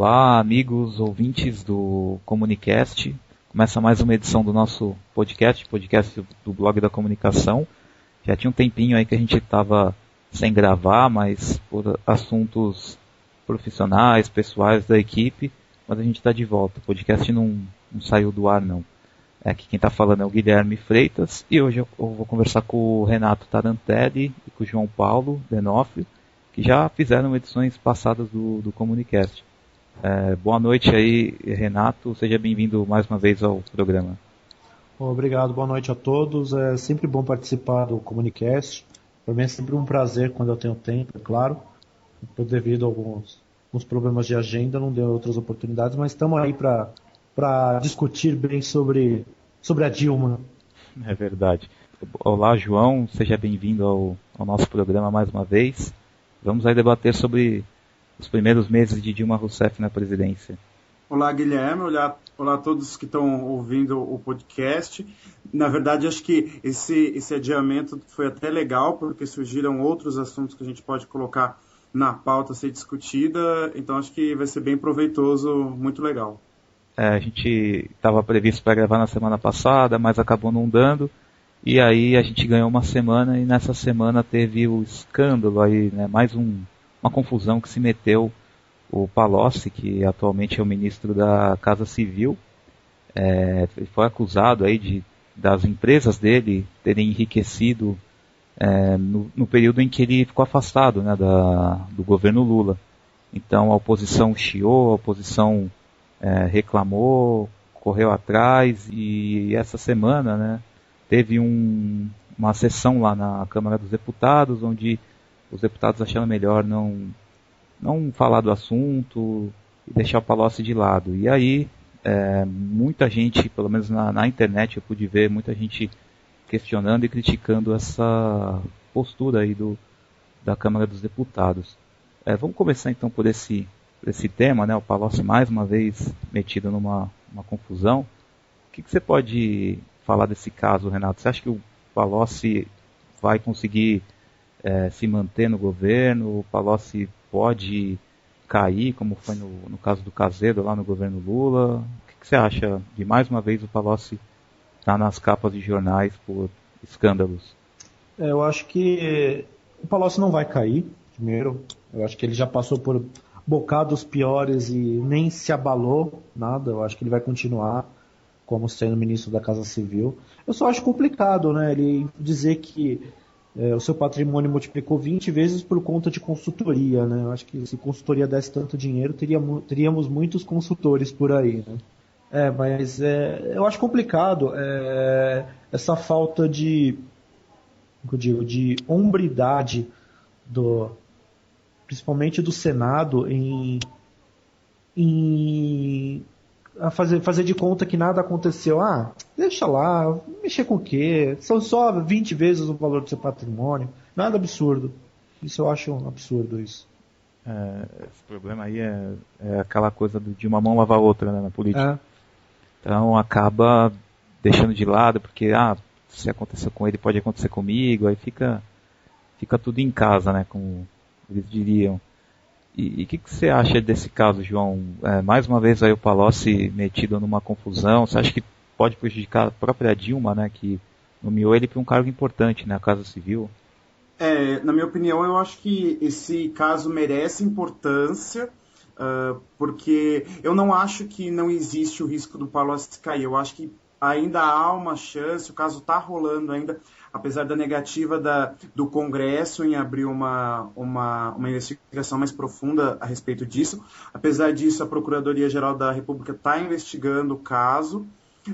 Olá, amigos ouvintes do Comunicast. Começa mais uma edição do nosso podcast do blog da comunicação. Já tinha um tempinho aí que a gente estava sem gravar, mas por assuntos profissionais, pessoais da equipe, mas a gente está de volta. O podcast não saiu do ar, não. Aqui quem está falando é o Guilherme Freitas e hoje eu vou conversar com o Renato Tarantelli e com o João Paulo Denofrio, que já fizeram edições passadas do Comunicast. Boa noite aí, Renato. Seja bem-vindo mais uma vez ao programa. Obrigado, boa noite a todos. É sempre bom participar do Comunicast. Para mim é sempre um prazer quando eu tenho tempo, é claro. Devido a alguns problemas de agenda, não deu outras oportunidades, mas estamos aí para discutir bem sobre a Dilma. É verdade. Olá, João. Seja bem-vindo ao nosso programa mais uma vez. Vamos aí debater sobre os primeiros meses de Dilma Rousseff na presidência. Olá, Guilherme. Olá a todos que estão ouvindo o podcast. Na verdade, acho que esse adiamento foi até legal, porque surgiram outros assuntos que a gente pode colocar na pauta a ser discutida. Então, acho que vai ser bem proveitoso, muito legal. A gente estava previsto para gravar na semana passada, mas acabou não dando. E aí a gente ganhou uma semana e nessa semana teve o escândalo aí, né, mais uma confusão que se meteu o Palocci, que atualmente é o ministro da Casa Civil. Ele foi acusado aí das empresas dele terem enriquecido no período em que ele ficou afastado, né, do governo Lula. Então a oposição chiou, a oposição reclamou, correu atrás e essa semana, né, teve uma sessão lá na Câmara dos Deputados, onde os deputados acharam melhor não falar do assunto e deixar o Palocci de lado. E aí, muita gente, pelo menos na internet eu pude ver, muita gente questionando e criticando essa postura aí da Câmara dos Deputados. Vamos começar então por esse tema, né? O Palocci mais uma vez metido numa confusão. O que você pode falar desse caso, Renato? Você acha que o Palocci vai conseguir se manter no governo? O Palocci pode cair, como foi no caso do Casedo lá no governo Lula? O que você acha de mais uma vez o Palocci estar nas capas de jornais por escândalos? Eu acho que o Palocci não vai cair, primeiro. Eu acho que ele já passou por bocados piores e nem se abalou nada. Eu acho que ele vai continuar como sendo ministro da Casa Civil. Eu só acho complicado, né, ele dizer que o seu patrimônio multiplicou 20 vezes por conta de consultoria, né? Eu acho que se consultoria desse tanto dinheiro, teríamos muitos consultores por aí, né? Mas eu acho complicado essa falta de hombridade principalmente do Senado a fazer de conta que nada aconteceu. Deixa lá, mexer com o quê? São só 20 vezes o valor do seu patrimônio. Nada absurdo. Isso eu acho um absurdo, isso. Esse problema aí é aquela coisa de uma mão lavar a outra, né, na política. Então acaba deixando de lado, porque se aconteceu com ele, pode acontecer comigo, aí fica tudo em casa, né, como eles diriam. E o que você acha desse caso, João? Mais uma vez aí o Palocci metido numa confusão. Você acha que pode prejudicar a própria Dilma, né, que nomeou ele para um cargo importante, né, a Casa Civil? Na minha opinião, eu acho que esse caso merece importância, porque eu não acho que não existe o risco do Palocci cair. Eu acho que ainda há uma chance, o caso está rolando ainda, apesar da negativa do Congresso em abrir uma investigação mais profunda a respeito disso. Apesar disso, a Procuradoria-Geral da República está investigando o caso,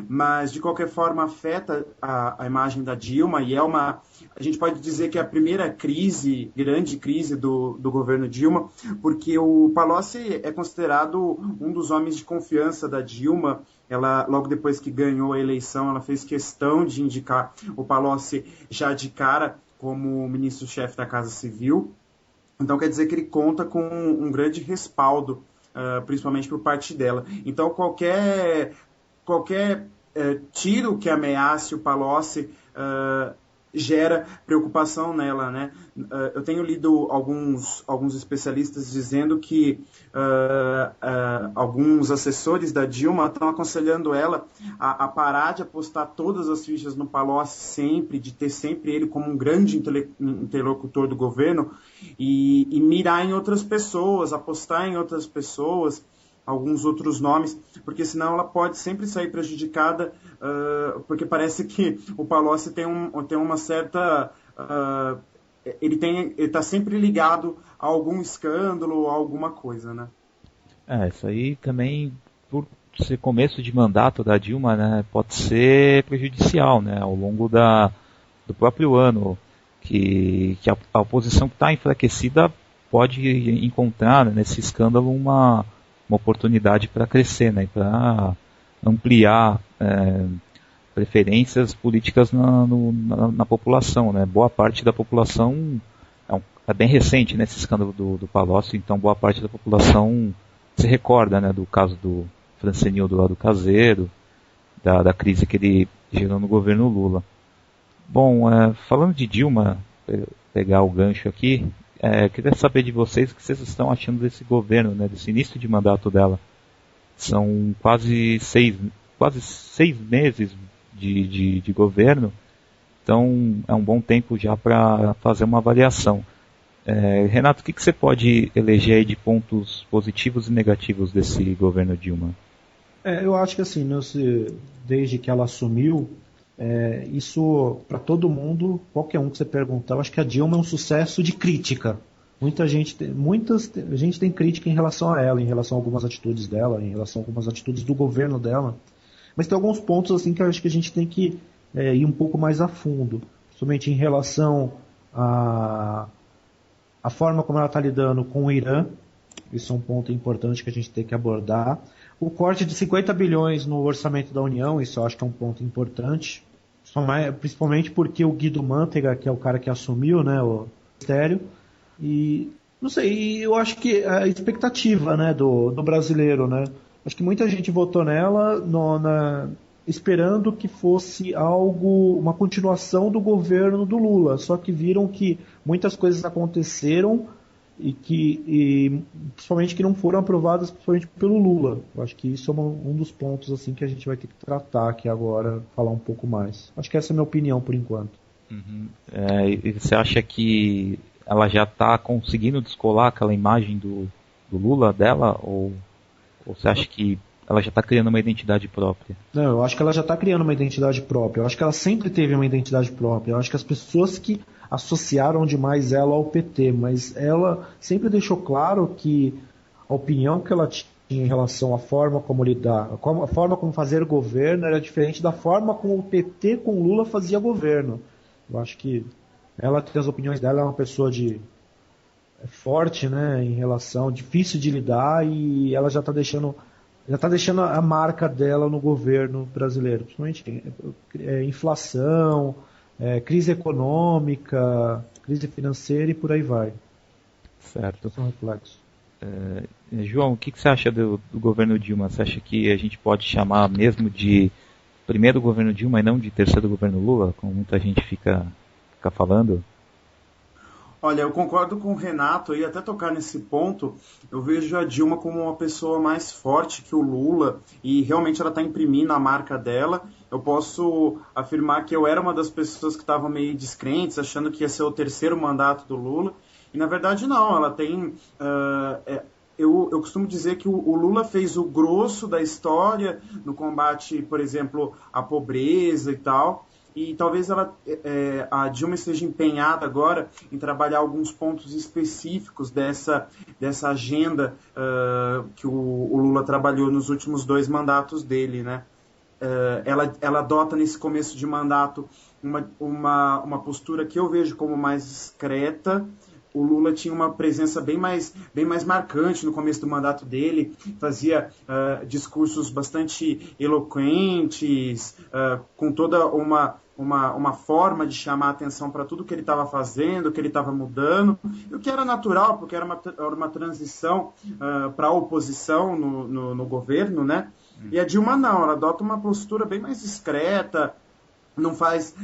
mas de qualquer forma afeta a imagem da Dilma e a gente pode dizer que é a primeira grande crise do governo Dilma, porque o Palocci é considerado um dos homens de confiança da Dilma. Ela, logo depois que ganhou a eleição, ela fez questão de indicar o Palocci já de cara como ministro-chefe da Casa Civil. Então quer dizer que ele conta com um grande respaldo, principalmente por parte dela. Então qualquer tiro que ameace o Palocci gera preocupação nela, né? Eu tenho lido alguns especialistas dizendo que alguns assessores da Dilma estão aconselhando ela a parar de apostar todas as fichas no Palocci sempre, de ter sempre ele como um grande interlocutor do governo e mirar em outras pessoas, apostar em outras pessoas, alguns outros nomes, porque senão ela pode sempre sair prejudicada, porque parece que o Palocci tem uma certa... ele está sempre ligado a algum escândalo, a alguma coisa, né? Isso aí também, por ser começo de mandato da Dilma, né, pode ser prejudicial, né, ao longo do próprio ano, que a oposição que está enfraquecida pode encontrar, né, nesse escândalo uma oportunidade para crescer, né, para ampliar preferências políticas na população, né. Boa parte da população é bem recente, né, esse escândalo do Palocci, então boa parte da população se recorda, né, do caso do Francenildo lá do Caseiro, da crise que ele gerou no governo Lula. Bom, falando de Dilma, pegar o gancho aqui, queria saber de vocês o que vocês estão achando desse governo, né, desse início de mandato dela. São quase seis meses de governo, então é um bom tempo já para fazer uma avaliação. Renato, o que você pode eleger aí de pontos positivos e negativos desse governo Dilma? Eu acho que assim, desde que ela assumiu, isso para todo mundo, qualquer um que você perguntar, eu acho que a Dilma é um sucesso de crítica. Muita gente tem crítica em relação a ela, em relação a algumas atitudes dela, em relação a algumas atitudes do governo dela. Mas tem alguns pontos assim que eu acho que a gente tem que ir um pouco mais a fundo, principalmente em relação a forma como ela está lidando com o Irã. Isso é um ponto importante que a gente tem que abordar. O corte de 50 bilhões no orçamento da União, isso eu acho que é um ponto importante, principalmente porque o Guido Mantega, que é o cara que assumiu, né, o ministério, e não sei, eu acho que a expectativa, né, do brasileiro, né, acho que muita gente votou nela esperando que fosse uma continuação do governo do Lula, só que viram que muitas coisas aconteceram e principalmente que não foram aprovadas principalmente pelo Lula. Eu acho que isso é um dos pontos assim que a gente vai ter que tratar aqui agora, falar um pouco mais. Acho que essa é a minha opinião por enquanto. Uhum. E você acha que ela já está conseguindo descolar aquela imagem do Lula dela, ou você acha que ela já está criando uma identidade própria? Não, eu acho que ela já está criando uma identidade própria. Eu acho que ela sempre teve uma identidade própria. Eu acho que as pessoas que associaram demais ela ao PT, mas ela sempre deixou claro que a opinião que ela tinha em relação à forma como lidar, a forma como fazer governo era diferente da forma como o PT com Lula fazia governo. Eu acho que ela tem as opiniões dela, é uma pessoa forte, né, em relação, difícil de lidar, e ela já está deixando a marca dela no governo brasileiro, principalmente inflação, crise econômica, crise financeira e por aí vai. Certo. São reflexos. João, o que você acha do governo Dilma? Você acha que a gente pode chamar mesmo de primeiro governo Dilma e não de terceiro governo Lula, como muita gente fica falando? Olha, eu concordo com o Renato e até tocar nesse ponto, eu vejo a Dilma como uma pessoa mais forte que o Lula e realmente ela está imprimindo a marca dela. Eu posso afirmar que eu era uma das pessoas que estavam meio descrentes, achando que ia ser o terceiro mandato do Lula, e na verdade não, ela tem... Eu costumo dizer que o Lula fez o grosso da história no combate, por exemplo, à pobreza e tal, e talvez a Dilma esteja empenhada agora em trabalhar alguns pontos específicos dessa agenda que o Lula trabalhou nos últimos 2 mandatos dele, né? Ela adota nesse começo de mandato uma postura que eu vejo como mais discreta. O Lula tinha uma presença bem mais marcante no começo do mandato dele, fazia discursos bastante eloquentes, com toda uma forma de chamar a atenção para tudo que ele estava fazendo, que ele estava mudando, o que era natural, porque era uma transição para a oposição no governo, né? E a Dilma não, ela adota uma postura bem mais discreta, não faz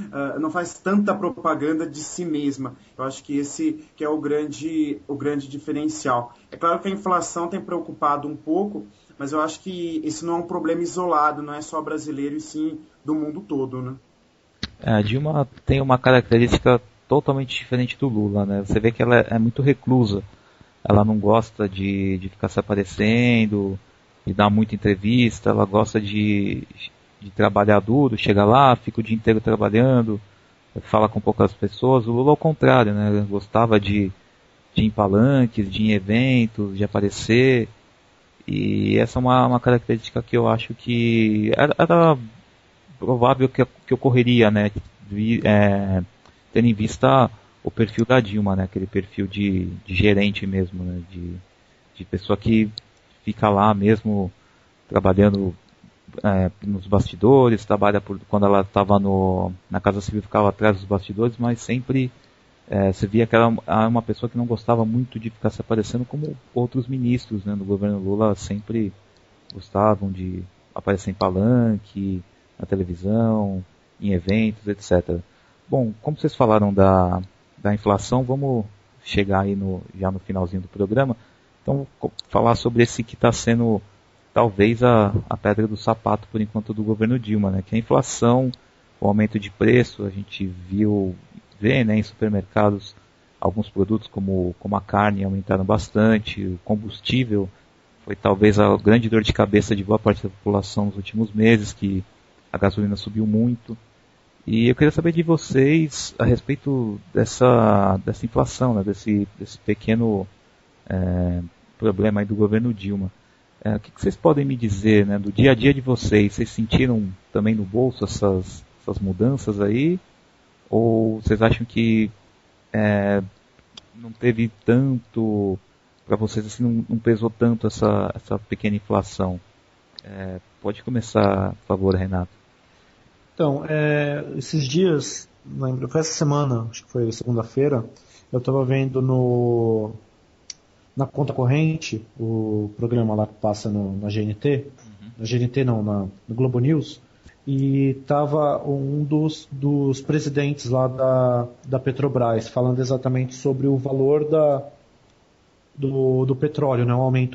tanta propaganda de si mesma. Eu acho que esse que é o grande diferencial. É claro que a inflação tem preocupado um pouco, mas eu acho que esse não é um problema isolado, não é só brasileiro e sim do mundo todo, né? A Dilma tem uma característica totalmente diferente do Lula, né? Você vê que ela é muito reclusa. Ela não gosta de ficar se aparecendo, de dar muita entrevista, ela gosta de trabalhar duro, chega lá, fica o dia inteiro trabalhando, fala com poucas pessoas. O Lula ao contrário, né? Gostava de ir em palanques, de ir em eventos, de aparecer. E essa é uma característica que eu acho que era provável que ocorreria, né? Tendo em vista o perfil da Dilma, né? Aquele perfil de gerente mesmo, né? De pessoa que fica lá mesmo trabalhando nos bastidores, quando ela estava na Casa Civil ficava atrás dos bastidores, mas sempre você via que era uma pessoa que não gostava muito de ficar se aparecendo, como outros ministros, né, no governo Lula sempre gostavam de aparecer em palanque, na televisão, em eventos, etc. Bom, como vocês falaram da inflação, vamos chegar aí já no finalzinho do programa. Então, falar sobre esse que está sendo talvez a pedra do sapato por enquanto do governo Dilma, né? Que é a inflação, o aumento de preço. A gente vê, né, em supermercados alguns produtos como a carne aumentaram bastante, o combustível foi talvez a grande dor de cabeça de boa parte da população nos últimos meses, que a gasolina subiu muito. E eu queria saber de vocês a respeito dessa inflação, né, desse pequeno problema aí do governo Dilma. O que vocês podem me dizer, né, do dia a dia de vocês? Vocês sentiram também no bolso essas mudanças aí? Ou vocês acham que não teve tanto, para vocês assim, não pesou tanto essa pequena inflação? Pode começar, por favor, Renato. Então, esses dias, lembro, foi essa semana, acho que foi segunda-feira, eu estava vendo na conta corrente, o programa lá que passa na GNT, na GNT não, no Globo News, e estava um dos presidentes lá da Petrobras falando exatamente sobre o valor do petróleo, né,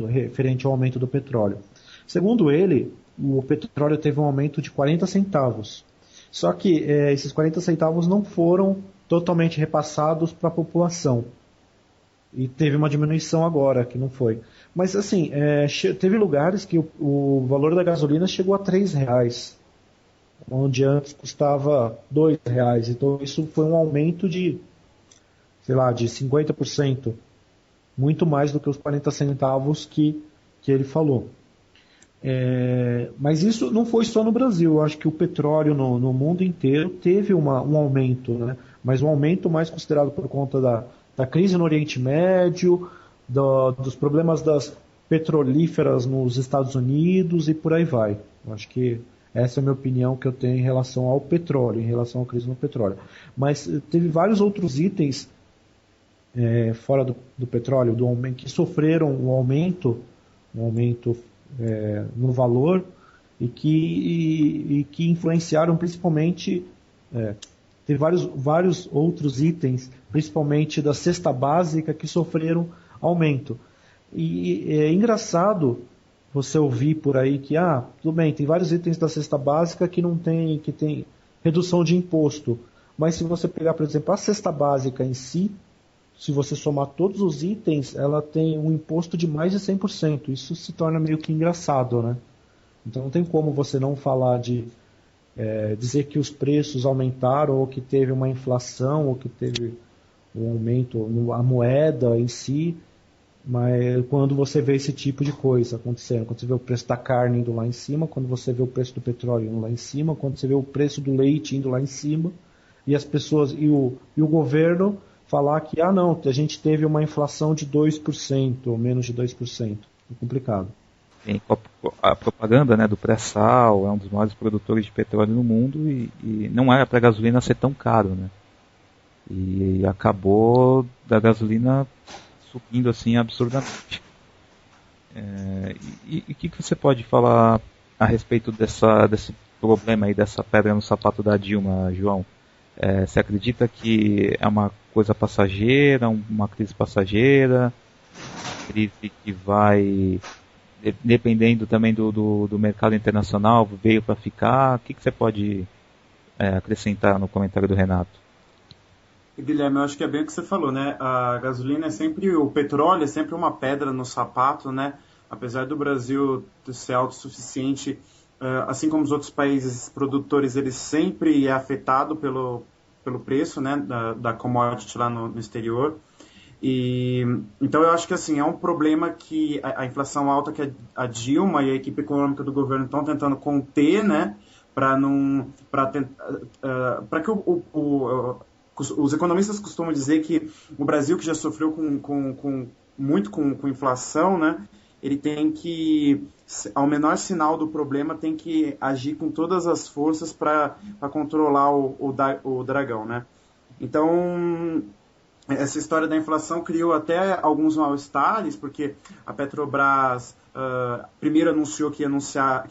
referente ao aumento do petróleo. Segundo ele, o petróleo teve um aumento de 40 centavos. Só que esses 40 centavos não foram totalmente repassados para a população. E teve uma diminuição agora, que não foi. Mas assim, teve lugares que o valor da gasolina chegou a R$3, onde antes custava R$2. Então isso foi um aumento de 50%. Muito mais do que os 40 centavos que ele falou. Mas isso não foi só no Brasil. Eu acho que o petróleo no mundo inteiro teve um aumento, né? Mas um aumento mais considerado por conta da crise no Oriente Médio, dos problemas das petrolíferas nos Estados Unidos e por aí vai. Eu acho que essa é a minha opinião que eu tenho em relação ao petróleo, em relação à crise no petróleo. Mas teve vários outros itens fora do petróleo, que sofreram um aumento no valor e que influenciaram principalmente. Tem vários outros itens, principalmente da cesta básica, que sofreram aumento. E é engraçado você ouvir por aí que, tudo bem, tem vários itens da cesta básica que tem redução de imposto. Mas se você pegar, por exemplo, a cesta básica em si, se você somar todos os itens, ela tem um imposto de mais de 100%. Isso se torna meio que engraçado, né? Então não tem como você não falar dizer que os preços aumentaram, ou que teve uma inflação, ou que teve um aumento na moeda em si, mas quando você vê esse tipo de coisa acontecendo, quando você vê o preço da carne indo lá em cima, quando você vê o preço do petróleo indo lá em cima, quando você vê o preço do leite indo lá em cima, e as pessoas e o governo falar que não, a gente teve uma inflação de 2%, ou menos de 2%. É complicado. A propaganda, né, do pré-sal é um dos maiores produtores de petróleo no mundo e não era para a gasolina ser tão caro, né? E acabou da gasolina subindo assim absurdamente. E o que você pode falar a respeito desse problema aí dessa pedra no sapato da Dilma, João, você acredita que é uma coisa passageira, uma crise passageira, crise que vai, dependendo também do mercado internacional, veio para ficar? O que você pode acrescentar no comentário do Renato? Guilherme, eu acho que é bem o que você falou, né? A gasolina é sempre, o petróleo é sempre uma pedra no sapato, né? Apesar do Brasil ser autossuficiente, assim como os outros países produtores, ele sempre é afetado pelo preço, né, da commodity lá no exterior. Então eu acho que assim, é um problema que a inflação alta que a Dilma e a equipe econômica do governo estão tentando conter, né, para que os economistas costumam dizer que o Brasil, que já sofreu muito com inflação, né, ele tem que, ao menor sinal do problema, tem que agir com todas as forças para controlar o dragão, né? Então, essa história da inflação criou até alguns mal-estares, porque a Petrobras primeiro anunciou que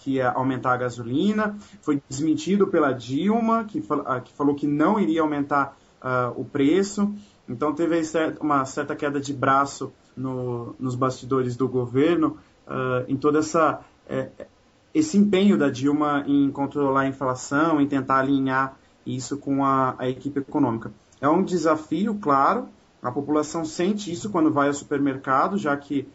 ia aumentar a gasolina, foi desmentido pela Dilma, que falou que não iria aumentar o preço. Então teve uma certa queda de braço nos bastidores do governo, em todo esse empenho da Dilma em controlar a inflação, em tentar alinhar isso com a equipe econômica. É um desafio, claro, a população sente isso quando vai ao supermercado, já que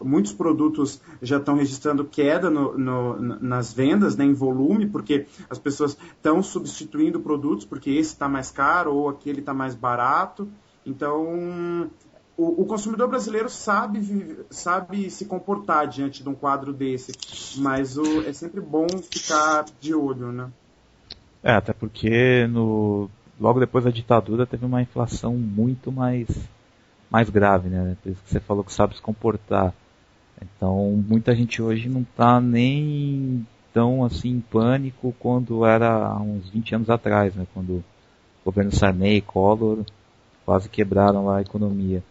muitos produtos já estão registrando queda nas vendas, né, em volume, porque as pessoas estão substituindo produtos, porque esse está mais caro ou aquele está mais barato. Então, o consumidor brasileiro sabe se comportar diante de um quadro desse, mas é sempre bom ficar de olho, né? Até porque logo depois da ditadura teve uma inflação muito mais grave, né? Por isso que você falou que sabe se comportar. Então, muita gente hoje não está nem tão assim em pânico quando era há uns 20 anos atrás, né? Quando o governo Sarney e Collor quase quebraram lá a economia.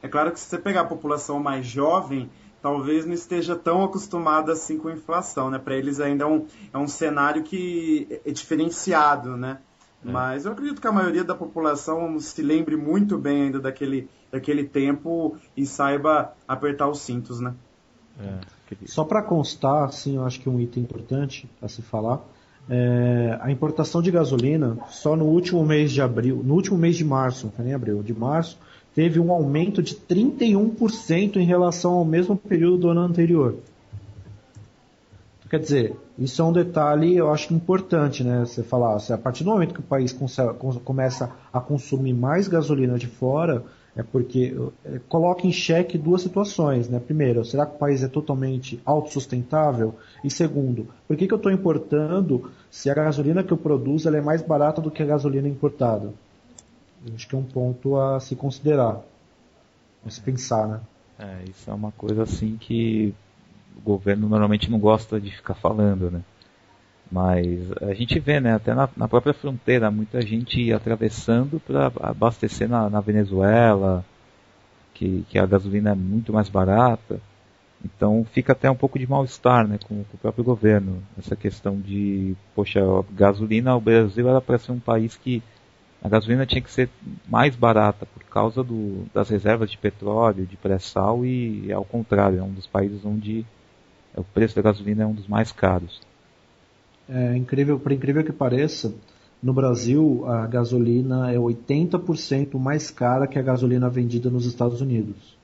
É claro que se você pegar a população mais jovem, talvez não esteja tão acostumada assim com a inflação, né? Para eles ainda é um cenário que é diferenciado, né? Mas eu acredito que a maioria da população se lembre muito bem ainda daquele tempo e saiba apertar os cintos, né? Só para constar, assim, eu acho que um item importante a se falar, a importação de gasolina, só no último mês de março, não foi nem abril, de março, teve um aumento de 31% em relação ao mesmo período do ano anterior. Quer dizer, isso é um detalhe, eu acho importante, né? Você falar, a partir do momento que o país começa a consumir mais gasolina de fora, é porque coloca em xeque duas situações, né? Primeiro, será que o país é totalmente autossustentável? E segundo, por que eu estou importando se a gasolina que eu produzo ela é mais barata do que a gasolina importada? Eu acho que é um ponto a se considerar, a se pensar, né? Isso é uma coisa assim que o governo normalmente não gosta de ficar falando, né? Mas a gente vê, né, até na própria fronteira, muita gente atravessando para abastecer na Venezuela, que a gasolina é muito mais barata. Então fica até um pouco de mal-estar, né, com o próprio governo. Essa questão de, poxa, a gasolina, o Brasil era para ser um país que a gasolina tinha que ser mais barata por causa das reservas de petróleo, de pré-sal, e ao contrário, é um dos países onde o preço da gasolina é um dos mais caros. Por incrível que pareça, no Brasil a gasolina é 80% mais cara que a gasolina vendida nos Estados Unidos.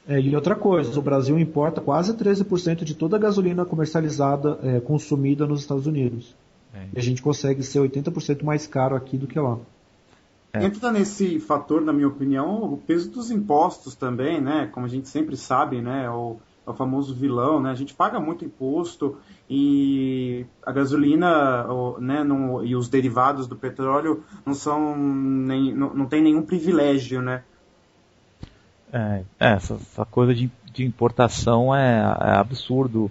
E outra coisa, o Brasil importa quase 13% de toda a gasolina comercializada, consumida nos Estados Unidos. E a gente consegue ser 80% mais caro aqui do que lá. Entra nesse fator, na minha opinião, o peso dos impostos também, né? Como a gente sempre sabe, né? O famoso vilão, né? A gente paga muito imposto e a gasolina, né, e os derivados do petróleo não tem nenhum privilégio, né? Essa coisa de importação é absurdo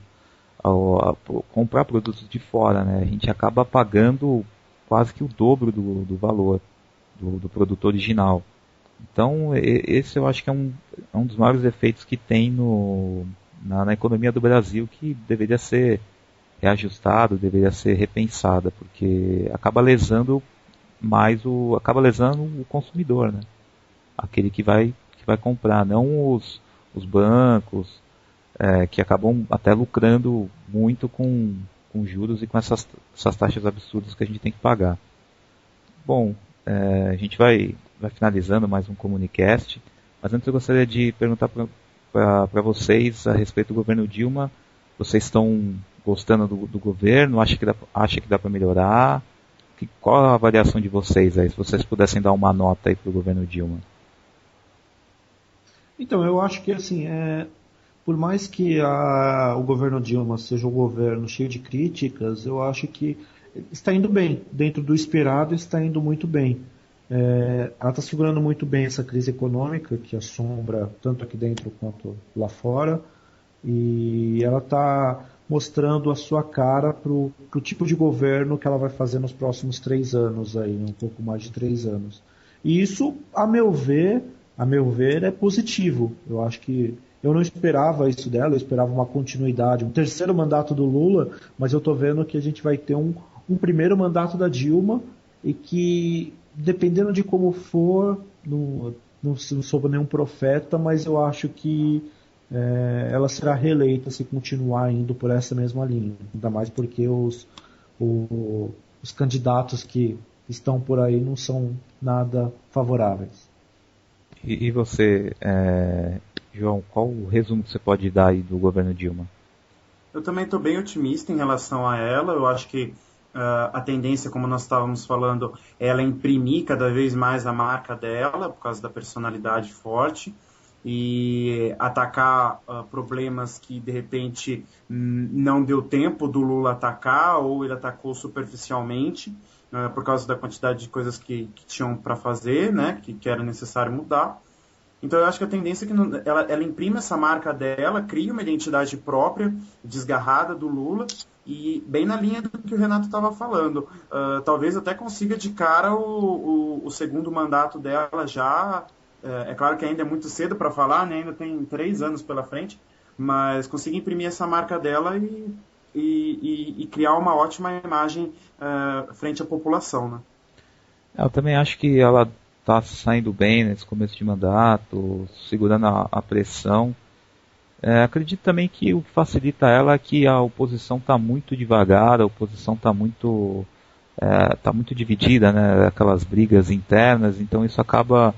comprar produtos de fora, né? A gente acaba pagando quase que o dobro do valor do produto original. Então, esse eu acho que é um dos maiores efeitos que tem na economia do Brasil, que deveria ser reajustada, deveria ser repensada, porque acaba lesando o consumidor, né? Aquele que vai comprar, não os bancos, que acabam até lucrando muito com juros e com essas taxas absurdas que a gente tem que pagar. Bom, a gente vai finalizando mais um Comunicast, mas antes eu gostaria de perguntar para vocês a respeito do governo Dilma. Vocês estão gostando do governo? Acha que dá para melhorar? Qual a avaliação de vocês aí, se vocês pudessem dar uma nota aí para o governo Dilma? Então, eu acho que assim, por mais que o governo Dilma seja um governo cheio de críticas, eu acho que está indo bem. Dentro do esperado, está indo muito bem. Ela está segurando muito bem essa crise econômica que assombra tanto aqui dentro quanto lá fora. E ela está mostrando a sua cara para o tipo de governo que ela vai fazer nos próximos 3 anos, aí, um pouco mais de 3 anos. E isso, a meu ver, é positivo. Eu acho que eu não esperava isso dela, eu esperava uma continuidade, um terceiro mandato do Lula, mas eu estou vendo que a gente vai ter um primeiro mandato da Dilma e que, dependendo de como for, não sou nenhum profeta, mas eu acho que ela será reeleita se continuar indo por essa mesma linha. Ainda mais porque os candidatos que estão por aí não são nada favoráveis. E você, João, qual o resumo que você pode dar aí do governo Dilma? Eu também estou bem otimista em relação a ela. Eu acho que a tendência, como nós estávamos falando, é ela imprimir cada vez mais a marca dela, por causa da personalidade forte, e atacar problemas que, de repente, não deu tempo do Lula atacar, ou ele atacou superficialmente, por causa da quantidade de coisas que tinham para fazer, né, que era necessário mudar. Então eu acho que a tendência é que ela imprime essa marca dela, cria uma identidade própria, desgarrada do Lula, e bem na linha do que o Renato estava falando. Talvez até consiga de cara o segundo mandato dela já. É claro que ainda é muito cedo para falar, né? Ainda tem 3 anos pela frente, mas consiga imprimir essa marca dela e criar uma ótima imagem frente à população, né? Eu também acho que ela está saindo bem nesse começo de mandato, segurando a pressão. Acredito também que o que facilita ela é que a oposição está muito devagar, a oposição está muito dividida, né? Aquelas brigas internas, então isso acaba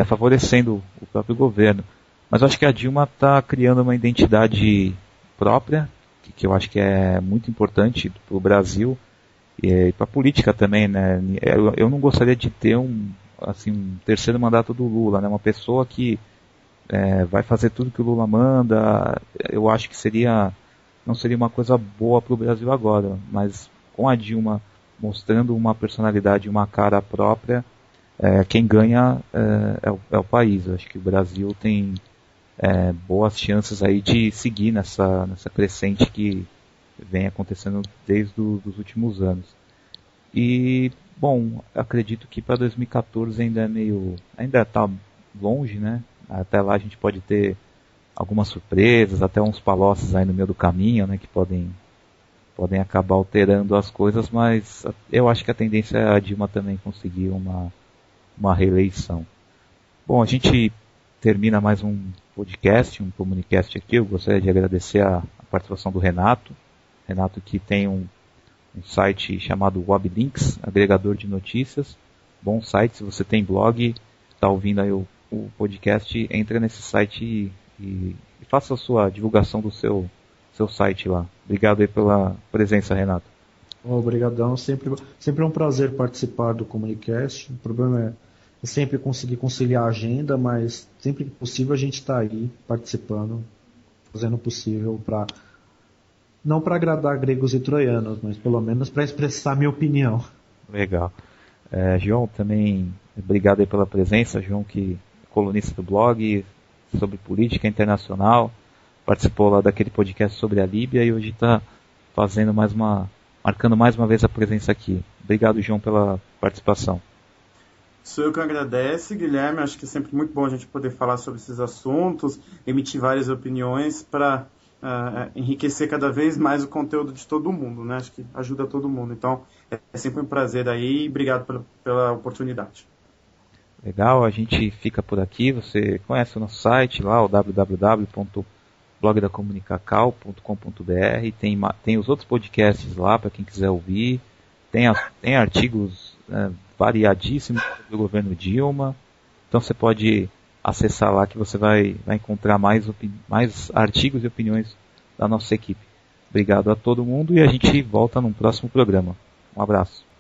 favorecendo o próprio governo. Mas eu acho que a Dilma está criando uma identidade própria, que eu acho que é muito importante para o Brasil e para a política também, né? Eu não gostaria de ter um terceiro mandato do Lula, né? Uma pessoa que vai fazer tudo que o Lula manda. Eu acho que não seria uma coisa boa para o Brasil agora, mas com a Dilma mostrando uma personalidade, uma cara própria, quem ganha é o país. Eu acho que o Brasil tem boas chances aí de seguir nessa crescente que vem acontecendo desde os últimos anos. E, bom, acredito que para 2014 ainda está longe, né? Até lá a gente pode ter algumas surpresas, até uns palocos aí no meio do caminho, né? Que podem acabar alterando as coisas, mas eu acho que a tendência é a Dilma também conseguir uma reeleição. Bom, a gente termina mais um podcast, um Comunicast aqui. Eu gostaria de agradecer a participação do Renato. Renato que tem um site chamado Weblinks, agregador de notícias. Bom site, se você tem blog, está ouvindo aí o podcast, entra nesse site e faça a sua divulgação do seu site lá. Obrigado aí pela presença, Renato. Obrigadão, sempre é um prazer participar do Comunicast. O problema é sempre conseguir conciliar a agenda, mas sempre que possível a gente está aí participando, fazendo o possível não para agradar gregos e troianos, mas pelo menos para expressar minha opinião. Legal. João, também obrigado aí pela presença. João, que é colunista do blog sobre política internacional, participou lá daquele podcast sobre a Líbia e hoje está marcando mais uma vez a presença aqui. Obrigado, João, pela participação. Sou eu que agradeço, Guilherme. Acho que é sempre muito bom a gente poder falar sobre esses assuntos, emitir várias opiniões para enriquecer cada vez mais o conteúdo de todo mundo, né? Acho que ajuda todo mundo. Então, é sempre um prazer aí e obrigado pela oportunidade. Legal, a gente fica por aqui. Você conhece o nosso site lá, o www.blogdacomunicacal.com.br. Tem os outros podcasts lá para quem quiser ouvir. Tem artigos variadíssimos do governo Dilma. Então você pode acessar lá que você vai encontrar mais artigos e opiniões da nossa equipe. Obrigado a todo mundo e a gente volta num próximo programa. Um abraço.